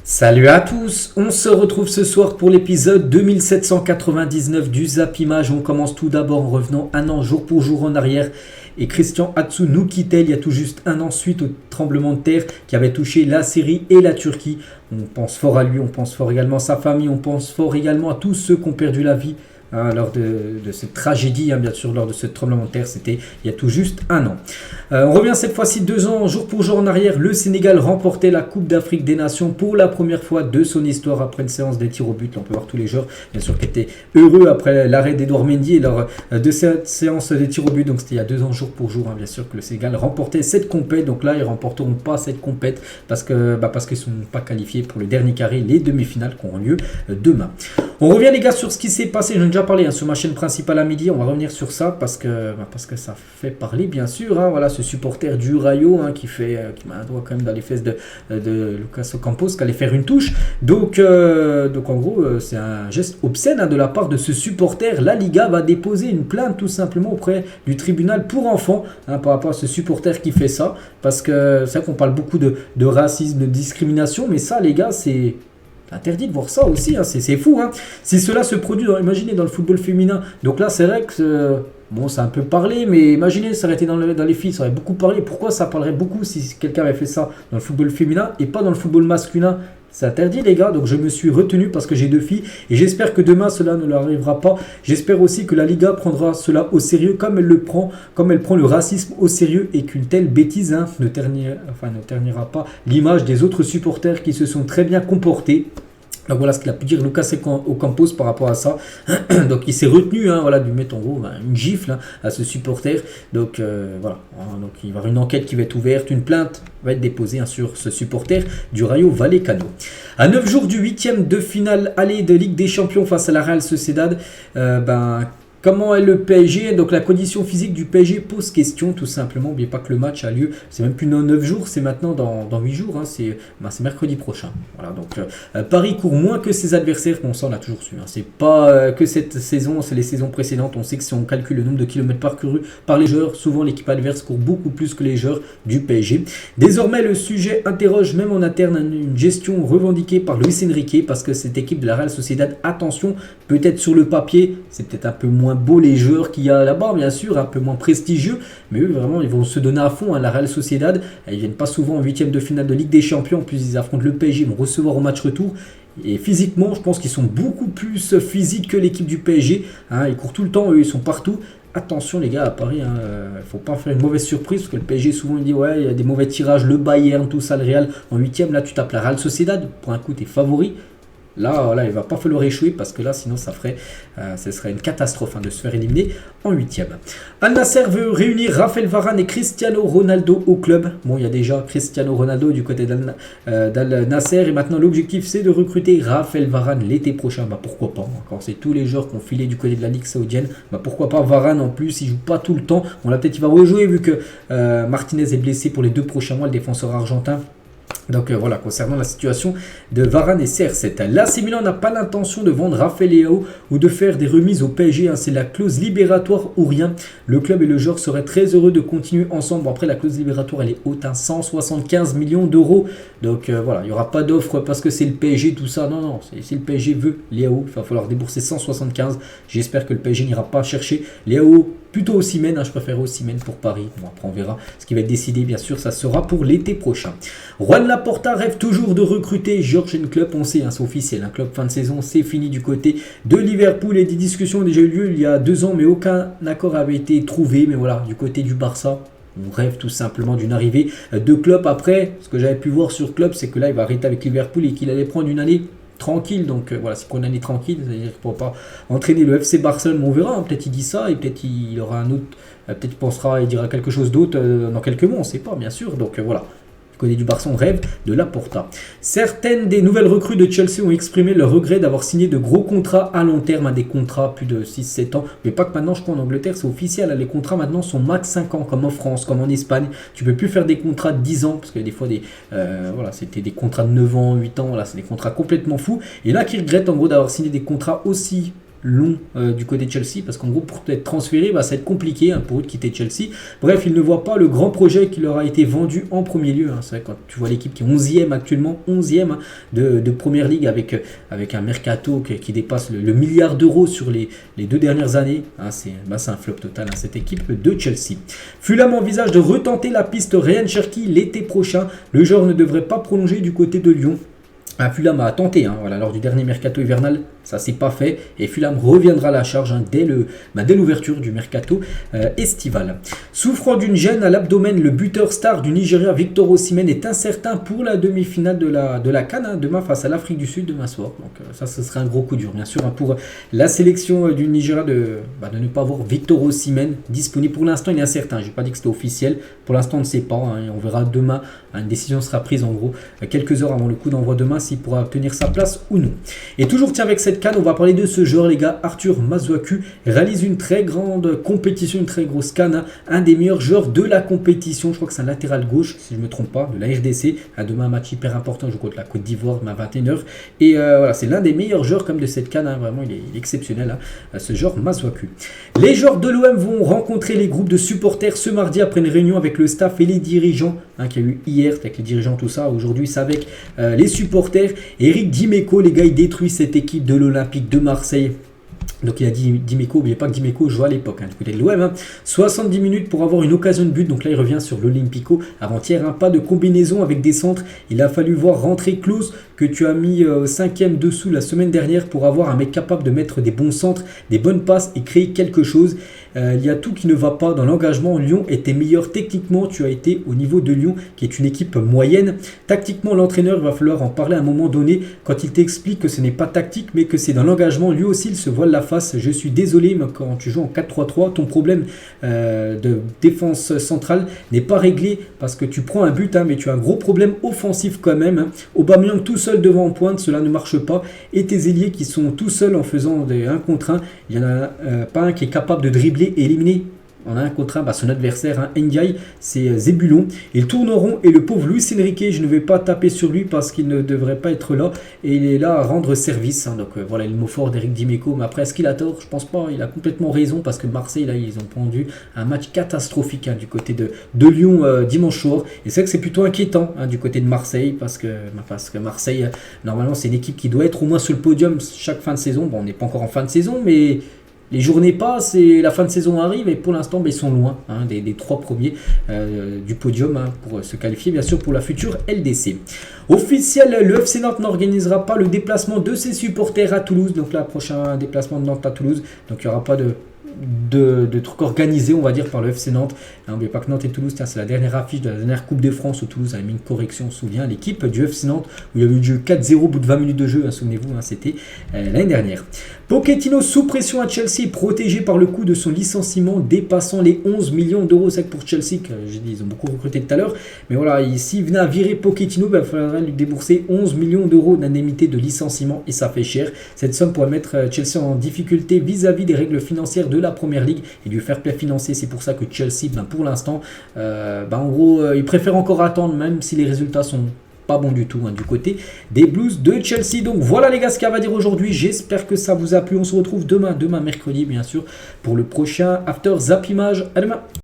Salut à tous, on se retrouve ce soir pour l'épisode 2799 du Zap Image. On commence tout d'abord en revenant un an jour pour jour en arrière. Et Christian Atsu nous quittait il y a tout juste un an suite au tremblement de terre qui avait touché la Syrie et la Turquie. On pense fort à lui, on pense fort également à sa famille, on pense fort également à tous ceux qui ont perdu la vie lors de cette tragédie, bien sûr, lors de ce tremblement de terre. C'était il y a tout juste un an. On revient cette fois-ci 2 ans, jour pour jour en arrière. Le Sénégal remportait la Coupe d'Afrique des Nations pour la première fois de son histoire après une séance des tirs au but. On peut voir tous les joueurs, bien sûr, qui étaient heureux après l'arrêt d'Edouard Mendy et lors de cette séance des tirs au but. Donc c'était il y a 2 ans, jour pour jour, bien sûr, que le Sénégal remportait cette compète. Donc là, ils ne remporteront pas cette compète parce qu'ils ne sont pas qualifiés pour le dernier carré, les demi-finales qui auront lieu demain. On revient, les gars, sur ce qui s'est passé. J'en ai déjà parlé sur ma chaîne principale à midi. On va revenir sur ça parce que ça fait parler, bien sûr. Voilà, ce supporter du Rayo qui met un doigt quand même dans les fesses de Lucas Ocampos, qui allait faire une touche. Donc en gros, c'est un geste obscène de la part de ce supporter. La Liga va déposer une plainte tout simplement auprès du tribunal pour enfants par rapport à ce supporter qui fait ça. Parce que c'est vrai qu'on parle beaucoup de racisme, de discrimination, mais ça, les gars, c'est interdit de voir ça aussi, c'est fou. Si cela se produit, imaginez dans le football féminin, donc là c'est vrai que ça a un peu parlé, mais imaginez ça aurait été dans les filles, ça aurait beaucoup parlé. Pourquoi ça parlerait beaucoup si quelqu'un avait fait ça dans le football féminin et pas dans le football masculin? C'est interdit, les gars, donc je me suis retenu parce que j'ai 2 filles et j'espère que demain cela ne leur arrivera pas. J'espère aussi que la Liga prendra cela au sérieux comme elle prend le racisme au sérieux et qu'une telle bêtise ne ternira pas l'image des autres supporters qui se sont très bien comportés. Donc voilà ce qu'il a pu dire Lucas Ocampos par rapport à ça. Donc il s'est retenu de lui mettre en gros une gifle à ce supporter. Donc voilà. Donc il va y avoir une enquête qui va être ouverte, une plainte va être déposée sur ce supporter du Rayo Vallecano. À 9 jours du 8e de finale aller de Ligue des Champions face à la Real Sociedad, comment est le PSG? Donc la condition physique du PSG pose question tout simplement. N'oubliez pas que le match a lieu, c'est même plus dans 9 jours, c'est maintenant dans 8 jours. C'est mercredi prochain. Voilà, donc Paris court moins que ses adversaires. Bon, ça on l'a toujours su. C'est pas que cette saison, c'est les saisons précédentes. On sait que si on calcule le nombre de kilomètres parcourus par les joueurs, souvent l'équipe adverse court beaucoup plus que les joueurs du PSG. Désormais, le sujet interroge même en interne une gestion revendiquée par Luis Enrique parce que cette équipe de la Real Sociedad, attention, peut-être sur le papier, c'est peut-être un peu moins beau les joueurs qu'il y a là-bas, bien sûr, un peu moins prestigieux, mais eux vraiment ils vont se donner à fond. La Real Sociedad, ils viennent pas souvent en 8e de finale de Ligue des Champions, puis ils affrontent le PSG, ils vont recevoir au match retour. Et physiquement, je pense qu'ils sont beaucoup plus physiques que l'équipe du PSG. Ils courent tout le temps, eux ils sont partout. Attention les gars, à Paris, faut pas faire une mauvaise surprise parce que le PSG souvent il dit ouais, il y a des mauvais tirages, le Bayern, tout ça, le Real en 8e, là tu tapes la Real Sociedad, pour un coup t'es favori. Là, il ne va pas falloir échouer parce que là, sinon, ce serait une catastrophe de se faire éliminer en 8e. Al Nassr veut réunir Raphaël Varane et Cristiano Ronaldo au club. Bon, il y a déjà Cristiano Ronaldo du côté d'Al Nassr et maintenant l'objectif c'est de recruter Raphaël Varane l'été prochain. Pourquoi pas? Quand c'est tous les joueurs qui ont filé du côté de la Ligue saoudienne, pourquoi pas Varane en plus? Il joue pas tout le temps. Peut-être il va rejouer vu que Martinez est blessé pour les 2 prochains mois, le défenseur argentin. Donc voilà, concernant la situation de Varane et CR7. L'AC Milan n'a pas l'intention de vendre Raphaël Leao ou de faire des remises au PSG. C'est la clause libératoire ou rien. Le club et le joueur seraient très heureux de continuer ensemble. Après, la clause libératoire, elle est haute, 175 millions d'euros. Donc voilà, il n'y aura pas d'offre parce que c'est le PSG, tout ça. Non, si le PSG veut Leao, il va falloir débourser 175. J'espère que le PSG n'ira pas chercher Leao. Plutôt Osimhen, je préfère Osimhen pour Paris. Bon, après on verra ce qui va être décidé, bien sûr, ça sera pour l'été prochain. Juan Laporta rêve toujours de recruter Jürgen Klopp, on sait, c'est officiel, un club fin de saison, c'est fini du côté de Liverpool et des discussions ont déjà eu lieu il y a 2 ans, mais aucun accord avait été trouvé. Mais voilà, du côté du Barça, on rêve tout simplement d'une arrivée de Klopp. Après, ce que j'avais pu voir sur Klopp, c'est que là, il va arrêter avec Liverpool et qu'il allait prendre une année tranquille, donc voilà, c'est pour une année tranquille, c'est-à-dire qu'il ne pourra pas entraîner le FC Barcelone, mais on verra, peut-être il dit ça, et peut-être il aura un autre, peut-être il pensera, il dira quelque chose d'autre dans quelques mois, on ne sait pas, bien sûr, donc voilà. Du côté du Barça, on rêve de Laporta. Certaines des nouvelles recrues de Chelsea ont exprimé leur regret d'avoir signé de gros contrats à long terme, des contrats plus de 6-7 ans. Mais pas que maintenant, je crois en Angleterre, c'est officiel. Les contrats maintenant sont max 5 ans, comme en France, comme en Espagne. Tu ne peux plus faire des contrats de 10 ans, parce qu'il y a des fois, c'était des contrats de 9 ans, 8 ans. Voilà, c'est des contrats complètement fous. Et là, qui regrettent en gros d'avoir signé des contrats aussi long du côté de Chelsea, parce qu'en gros, pour être transféré, ça va être compliqué pour eux de quitter Chelsea. Bref, ils ne voient pas le grand projet qui leur a été vendu en premier lieu. C'est vrai, quand tu vois l'équipe qui est 11e actuellement, 11e de Première Ligue avec un mercato qui dépasse le milliard d'euros sur les 2 dernières années, c'est un flop total, cette équipe de Chelsea. Fulham envisage de retenter la piste Ryan Cherki l'été prochain. Le joueur ne devrait pas prolonger du côté de Lyon. Fulham a tenté, lors du dernier mercato hivernal, ça s'est pas fait, et Fulham reviendra à la charge dès l'ouverture du mercato estival. Souffrant d'une gêne à l'abdomen, le buteur star du Nigeria Victor Osimhen est incertain pour la demi-finale de la CAN demain face à l'Afrique du Sud demain soir. Donc ça, ce sera un gros coup dur, bien sûr, pour la sélection du Nigeria de ne pas avoir Victor Osimhen disponible. Pour l'instant, il est incertain. Je n'ai pas dit que c'était officiel. Pour l'instant, on ne sait pas. On verra demain. Une décision sera prise en gros quelques heures avant le coup d'envoi demain s'il pourra obtenir sa place ou non. Et toujours avec cette CAN, on va parler de ce joueur, les gars. Arthur Masuaku réalise une très grande compétition, une très grosse CAN, un des meilleurs joueurs de la compétition. Je crois que c'est un latéral gauche, si je ne me trompe pas, de la RDC. Demain, un match hyper important, je joue contre la Côte d'Ivoire, demain à 21h. Et voilà, c'est l'un des meilleurs joueurs comme de cette CAN. Vraiment, il est exceptionnel, ce joueur Masuaku. Les joueurs de l'OM vont rencontrer les groupes de supporters ce mardi après une réunion avec le staff et les dirigeants, qu'il y a eu hier, avec les dirigeants, tout ça. Aujourd'hui, c'est avec les supporters. Eric Dimeco, les gars, il détruit cette équipe de l'Olympique de Marseille. Donc il a dit Dimeco, n'oubliez pas que Dimeco jouait à l'époque du côté de l'OM. 70 minutes pour avoir une occasion de but. Donc là il revient sur l'Olympico. Avant-hier, pas de combinaison avec des centres. Il a fallu voir rentrer Klose que tu as mis 5e dessous la semaine dernière pour avoir un mec capable de mettre des bons centres, des bonnes passes et créer quelque chose. Il y a tout qui ne va pas dans l'engagement. Lyon était meilleur techniquement. Tu as été au niveau de Lyon qui est une équipe moyenne. Tactiquement, l'entraîneur, il va falloir en parler à un moment donné quand il t'explique que ce n'est pas tactique mais que c'est dans l'engagement. Lui aussi, il se voile la face. Je suis désolé, mais quand tu joues en 4-3-3, ton problème de défense centrale n'est pas réglé parce que tu prends un but, mais tu as un gros problème offensif quand même. Aubameyang tout seul devant en pointe, cela ne marche pas. Et tes ailiers qui sont tout seuls en faisant des 1 contre 1, il n'y en a pas un qui est capable de dribbler et éliminer. On a un contre 1, son adversaire, Ndiaye, c'est Zébulon. Ils tourneront et le pauvre Luis Enrique, je ne vais pas taper sur lui parce qu'il ne devrait pas être là. Et il est là à rendre service. Donc voilà le mot fort d'Eric Dimeco. Mais après, est-ce qu'il a tort? Je pense pas. Il a complètement raison parce que Marseille, là, ils ont pendu un match catastrophique du côté de Lyon dimanche soir. Et c'est vrai que c'est plutôt inquiétant du côté de Marseille parce que Marseille, normalement, c'est une équipe qui doit être au moins sur le podium chaque fin de saison. Bon, on n'est pas encore en fin de saison, mais les journées passent et la fin de saison arrive et pour l'instant ils sont loin des 3 premiers du podium pour se qualifier bien sûr pour la future LDC. Officiel, le FC Nantes n'organisera pas le déplacement de ses supporters à Toulouse. Donc là, prochain déplacement de Nantes à Toulouse. Donc il n'y aura pas de trucs organisés, on va dire, par le FC Nantes. N'oubliez pas que Nantes et Toulouse, c'est la dernière affiche de la dernière Coupe de France où Toulouse a mis une correction, on se souvient, l'équipe du FC Nantes où il y avait eu du jeu 4-0 au bout de 20 minutes de jeu, souvenez-vous, c'était l'année dernière. Pochettino sous pression à Chelsea, protégé par le coût de son licenciement dépassant les 11 millions d'euros. C'est pour Chelsea, que j'ai dit, ils ont beaucoup recruté tout à l'heure, mais voilà, s'il venait à virer Pochettino, il faudrait lui débourser 11 millions d'euros d'indemnité de licenciement et ça fait cher. Cette somme pourrait mettre Chelsea en difficulté vis-à-vis des règles financières de la Première Ligue et du fair play financier. C'est pour ça que Chelsea, pour l'instant, en gros, il préfère encore attendre, même si les résultats sont pas bon du tout du côté des Blues de Chelsea. Donc voilà les gars ce qu'il y a à dire aujourd'hui. J'espère que ça vous a plu. On se retrouve demain mercredi bien sûr pour le prochain After Zap Image. À demain.